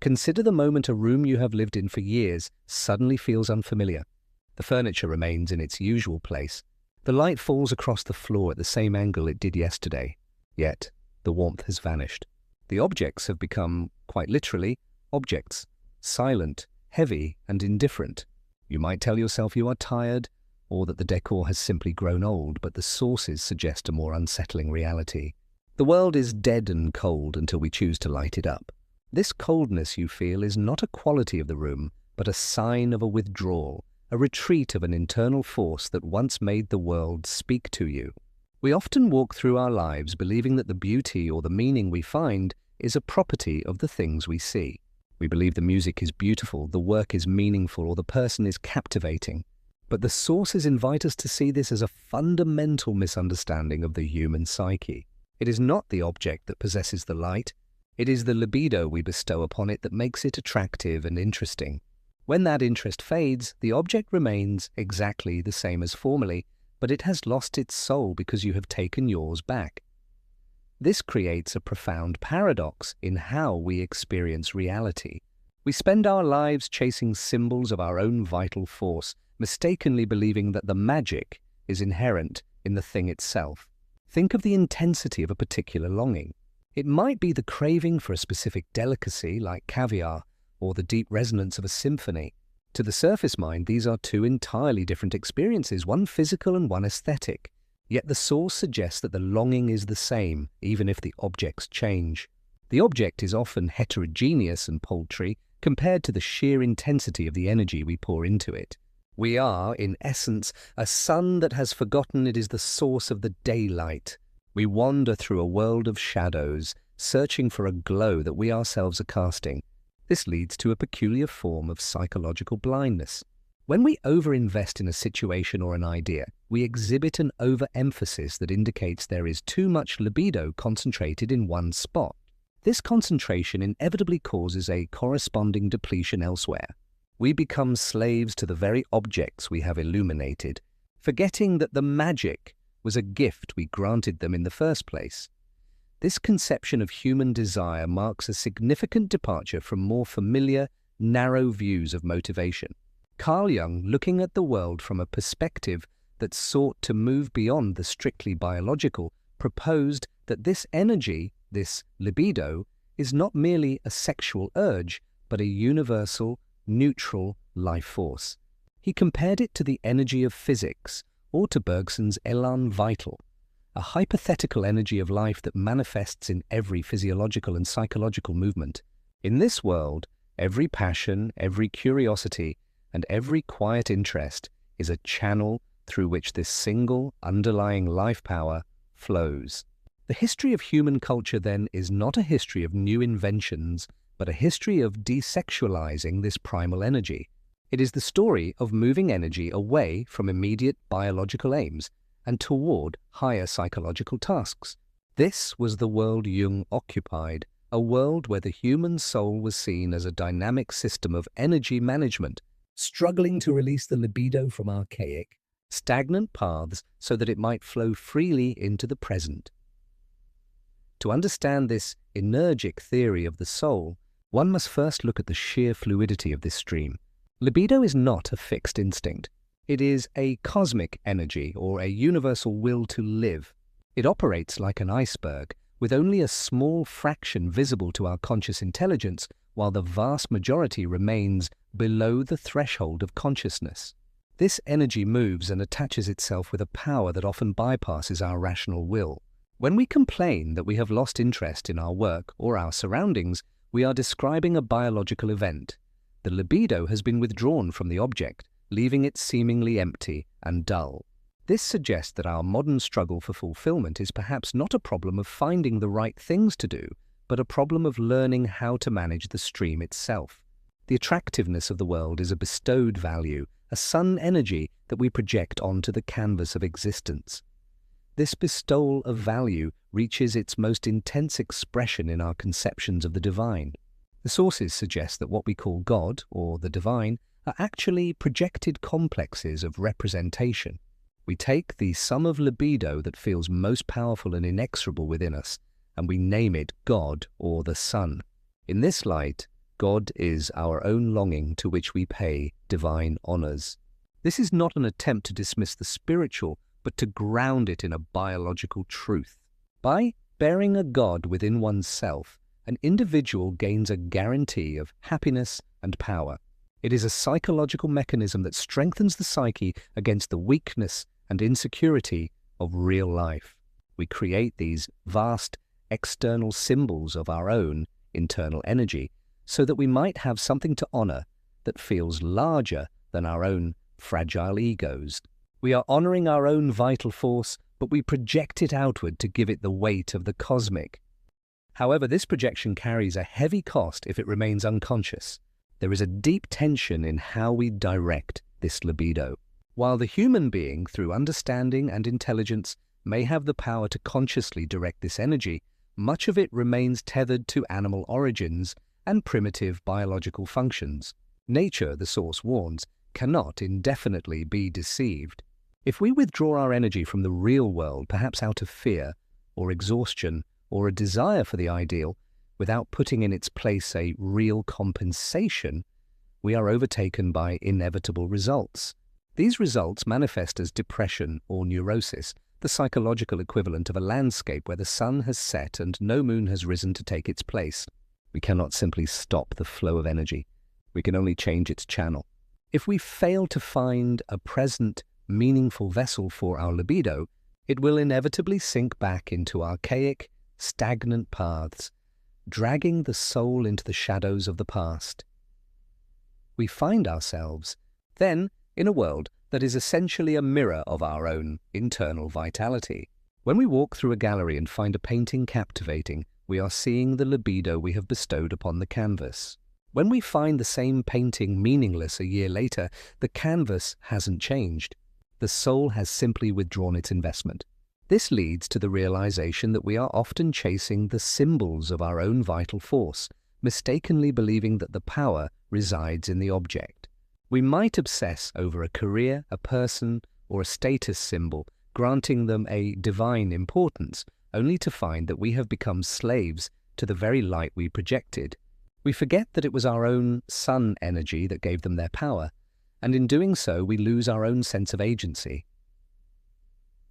Consider the moment a room you have lived in for years suddenly feels unfamiliar. The furniture remains in its usual place. The light falls across the floor at the same angle it did yesterday. Yet, the warmth has vanished. The objects have become, quite literally, objects. Silent, heavy, and indifferent. You might tell yourself you are tired, or that the decor has simply grown old, but the sources suggest a more unsettling reality. The world is dead and cold until we choose to light it up. This coldness you feel is not a quality of the room, but a sign of a withdrawal, a retreat of an internal force that once made the world speak to you. We often walk through our lives believing that the beauty or the meaning we find is a property of the things we see. We believe the music is beautiful, the work is meaningful, or the person is captivating. But the sources invite us to see this as a fundamental misunderstanding of the human psyche. It is not the object that possesses the light. It is the libido we bestow upon it that makes it attractive and interesting. When that interest fades, the object remains exactly the same as formerly, but it has lost its soul because you have taken yours back. This creates a profound paradox in how we experience reality. We spend our lives chasing symbols of our own vital force, mistakenly believing that the magic is inherent in the thing itself. Think of the intensity of a particular longing. It might be the craving for a specific delicacy like caviar, or the deep resonance of a symphony. To the surface mind, these are two entirely different experiences, one physical and one aesthetic. Yet the source suggests that the longing is the same, even if the objects change. The object is often heterogeneous and paltry compared to the sheer intensity of the energy we pour into it. We are, in essence, a sun that has forgotten it is the source of the daylight. We wander through a world of shadows, searching for a glow that we ourselves are casting. This leads to a peculiar form of psychological blindness. When we overinvest in a situation or an idea, we exhibit an overemphasis that indicates there is too much libido concentrated in one spot. This concentration inevitably causes a corresponding depletion elsewhere. We become slaves to the very objects we have illuminated, forgetting that the magic was a gift we granted them in the first place. This conception of human desire marks a significant departure from more familiar, narrow views of motivation. Carl Jung, looking at the world from a perspective that sought to move beyond the strictly biological, proposed that this energy, this libido, is not merely a sexual urge, but a universal, neutral life force. He compared it to the energy of physics, or to Bergson's élan vital, a hypothetical energy of life that manifests in every physiological and psychological movement. In this world, every passion, every curiosity, and every quiet interest is a channel through which this single underlying life power flows. The history of human culture, then, is not a history of new inventions, but a history of desexualizing this primal energy. It is the story of moving energy away from immediate biological aims and toward higher psychological tasks. This was the world Jung occupied, a world where the human soul was seen as a dynamic system of energy management, struggling to release the libido from archaic, stagnant paths so that it might flow freely into the present. To understand this energic theory of the soul, one must first look at the sheer fluidity of this stream. Libido is not a fixed instinct. It is a cosmic energy or a universal will to live. It operates like an iceberg, with only a small fraction visible to our conscious intelligence, while the vast majority remains below the threshold of consciousness. This energy moves and attaches itself with a power that often bypasses our rational will. When we complain that we have lost interest in our work or our surroundings, we are describing a biological event. The libido has been withdrawn from the object, leaving it seemingly empty and dull. This suggests that our modern struggle for fulfillment is perhaps not a problem of finding the right things to do, but a problem of learning how to manage the stream itself. The attractiveness of the world is a bestowed value, a sun energy that we project onto the canvas of existence. This bestowal of value reaches its most intense expression in our conceptions of the divine. The sources suggest that what we call God, or the divine, are actually projected complexes of representation. We take the sum of libido that feels most powerful and inexorable within us, and we name it God or the sun. In this light, God is our own longing to which we pay divine honors. This is not an attempt to dismiss the spiritual, but to ground it in a biological truth. By bearing a God within oneself, an individual gains a guarantee of happiness and power. It is a psychological mechanism that strengthens the psyche against the weakness and insecurity of real life. We create these vast external symbols of our own internal energy so that we might have something to honor that feels larger than our own fragile egos. We are honoring our own vital force, but we project it outward to give it the weight of the cosmic. However, this projection carries a heavy cost if it remains unconscious. There is a deep tension in how we direct this libido. While the human being, through understanding and intelligence, may have the power to consciously direct this energy, much of it remains tethered to animal origins and primitive biological functions. Nature, the source warns, cannot indefinitely be deceived. If we withdraw our energy from the real world, perhaps out of fear or exhaustion or a desire for the ideal, without putting in its place a real compensation, we are overtaken by inevitable results. These results manifest as depression or neurosis, the psychological equivalent of a landscape where the sun has set and no moon has risen to take its place. We cannot simply stop the flow of energy. We can only change its channel. If we fail to find a present, meaningful vessel for our libido, it will inevitably sink back into archaic, stagnant paths, dragging the soul into the shadows of the past. We find ourselves, then, in a world that is essentially a mirror of our own internal vitality. When we walk through a gallery and find a painting captivating, we are seeing the libido we have bestowed upon the canvas. When we find the same painting meaningless a year later, the canvas hasn't changed. The soul has simply withdrawn its investment. This leads to the realization that we are often chasing the symbols of our own vital force, mistakenly believing that the power resides in the object. We might obsess over a career, a person, or a status symbol, granting them a divine importance, only to find that we have become slaves to the very light we projected. We forget that it was our own sun energy that gave them their power, and in doing so we lose our own sense of agency.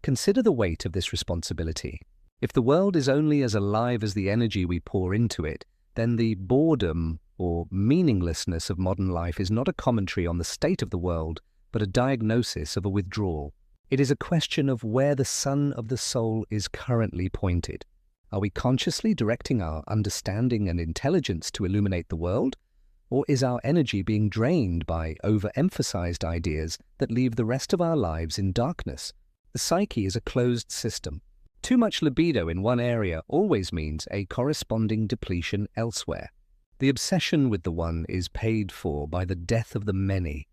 Consider the weight of this responsibility. If the world is only as alive as the energy we pour into it, then the boredom or meaninglessness of modern life is not a commentary on the state of the world, but a diagnosis of a withdrawal. It is a question of where the sun of the soul is currently pointed. Are we consciously directing our understanding and intelligence to illuminate the world? Or is our energy being drained by overemphasized ideas that leave the rest of our lives in darkness? The psyche is a closed system. Too much libido in one area always means a corresponding depletion elsewhere. The obsession with the one is paid for by the death of the many.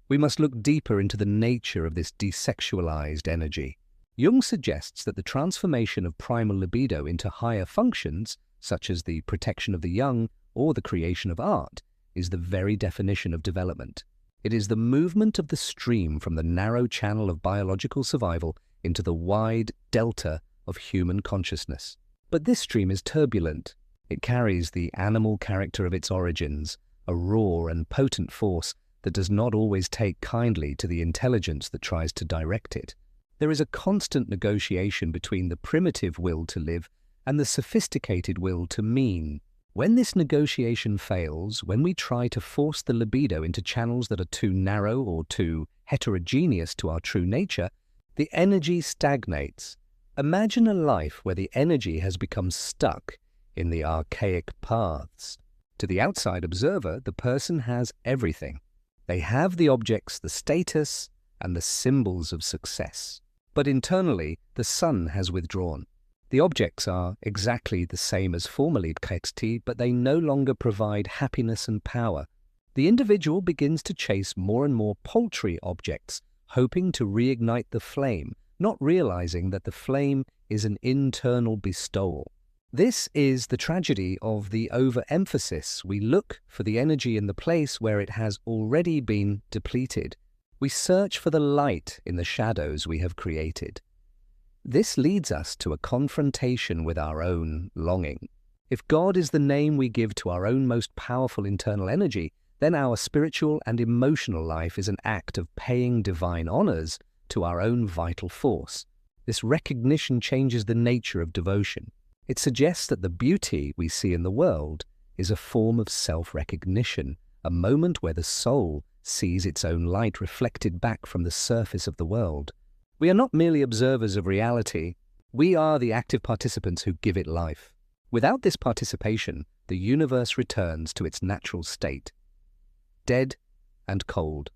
We must look deeper into the nature of this desexualized energy. Jung suggests that the transformation of primal libido into higher functions, such as the protection of the young or the creation of art, is the very definition of development. It is the movement of the stream from the narrow channel of biological survival into the wide delta of human consciousness. But this stream is turbulent. It carries the animal character of its origins, a raw and potent force that does not always take kindly to the intelligence that tries to direct it. There is a constant negotiation between the primitive will to live and the sophisticated will to mean. When this negotiation fails, when we try to force the libido into channels that are too narrow or too heterogeneous to our true nature, the energy stagnates. Imagine a life where the energy has become stuck in the archaic paths. To the outside observer, the person has everything. They have the objects, the status, and the symbols of success. But internally, the sun has withdrawn. The objects are exactly the same as formerly existed, but they no longer provide happiness and power. The individual begins to chase more and more paltry objects, hoping to reignite the flame, not realizing that the flame is an internal bestowal. This is the tragedy of the overemphasis. We look for the energy in the place where it has already been depleted. We search for the light in the shadows we have created. This leads us to a confrontation with our own longing. If God is the name we give to our own most powerful internal energy, then our spiritual and emotional life is an act of paying divine honors to our own vital force. This recognition changes the nature of devotion. It suggests that the beauty we see in the world is a form of self-recognition, a moment where the soul sees its own light reflected back from the surface of the world. We are not merely observers of reality, we are the active participants who give it life. Without this participation, the universe returns to its natural state, dead and cold.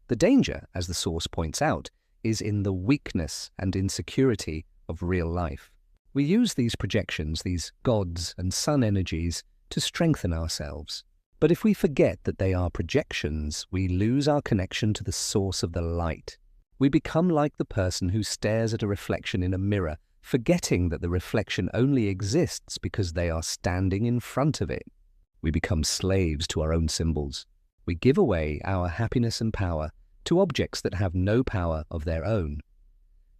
The danger, as the source points out, is in the weakness and insecurity of real life. We use these projections, these gods and sun energies, to strengthen ourselves. But if we forget that they are projections, we lose our connection to the source of the light. We become like the person who stares at a reflection in a mirror, forgetting that the reflection only exists because they are standing in front of it. We become slaves to our own symbols. We give away our happiness and power to objects that have no power of their own.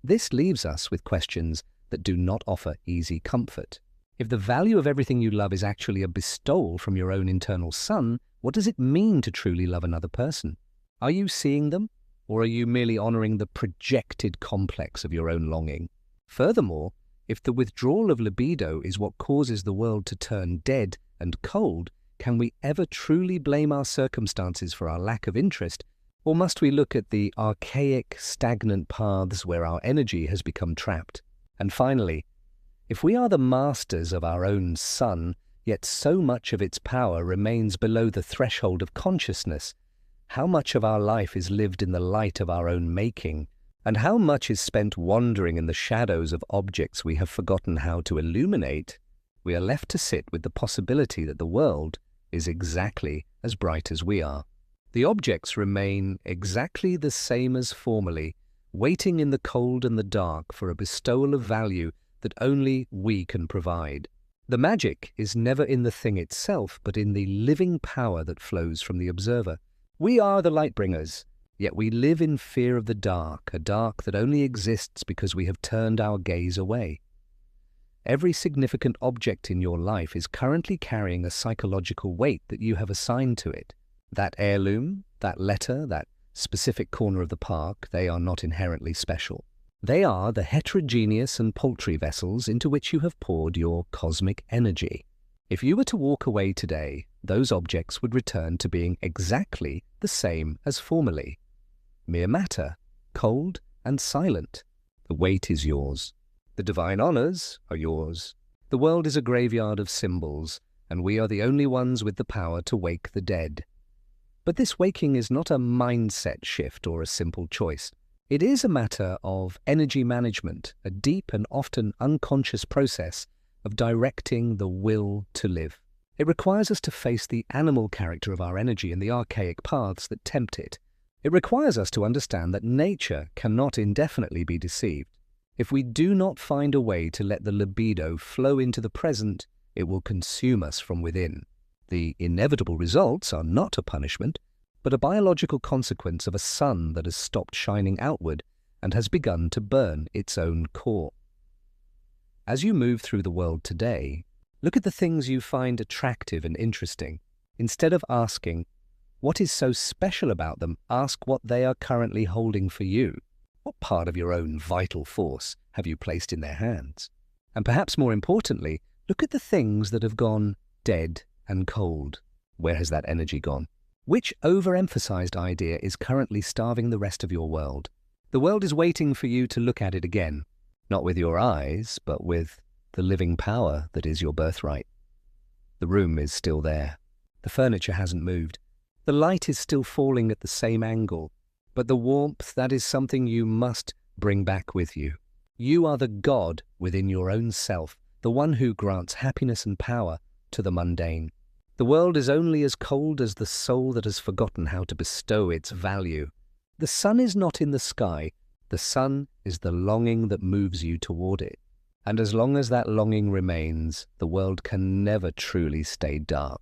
This leaves us with questions that do not offer easy comfort. If the value of everything you love is actually a bestowal from your own internal sun, what does it mean to truly love another person? Are you seeing them, or are you merely honoring the projected complex of your own longing? Furthermore, if the withdrawal of libido is what causes the world to turn dead and cold, can we ever truly blame our circumstances for our lack of interest, or must we look at the archaic, stagnant paths where our energy has become trapped? And finally, if we are the masters of our own sun, yet so much of its power remains below the threshold of consciousness, how much of our life is lived in the light of our own making, and how much is spent wandering in the shadows of objects we have forgotten how to illuminate, we are left to sit with the possibility that the world is exactly as bright as we are. The objects remain exactly the same as formerly, waiting in the cold and the dark for a bestowal of value that only we can provide. The magic is never in the thing itself, but in the living power that flows from the observer. We are the light bringers, yet we live in fear of the dark, a dark that only exists because we have turned our gaze away. Every significant object in your life is currently carrying a psychological weight that you have assigned to it. That heirloom, that letter, that specific corner of the park, they are not inherently special. They are the heterogeneous and paltry vessels into which you have poured your cosmic energy. If you were to walk away today, those objects would return to being exactly the same as formerly. Mere matter, cold and silent. The weight is yours. The divine honors are yours. The world is a graveyard of symbols, and we are the only ones with the power to wake the dead. But this waking is not a mindset shift or a simple choice. It is a matter of energy management, a deep and often unconscious process of directing the will to live. It requires us to face the animal character of our energy and the archaic paths that tempt it. It requires us to understand that nature cannot indefinitely be deceived. If we do not find a way to let the libido flow into the present, it will consume us from within. The inevitable results are not a punishment, but a biological consequence of a sun that has stopped shining outward and has begun to burn its own core. As you move through the world today, look at the things you find attractive and interesting. Instead of asking, what is so special about them, ask what they are currently holding for you. What part of your own vital force have you placed in their hands? And perhaps more importantly, look at the things that have gone dead and cold. Where has that energy gone? Which overemphasized idea is currently starving the rest of your world? The world is waiting for you to look at it again, not with your eyes, but with the living power that is your birthright. The room is still there. The furniture hasn't moved. The light is still falling at the same angle, but the warmth, that is something you must bring back with you. You are the God within your own self, the one who grants happiness and power to the mundane. The world is only as cold as the soul that has forgotten how to bestow its value. The sun is not in the sky. The sun is the longing that moves you toward it. And as long as that longing remains, the world can never truly stay dark.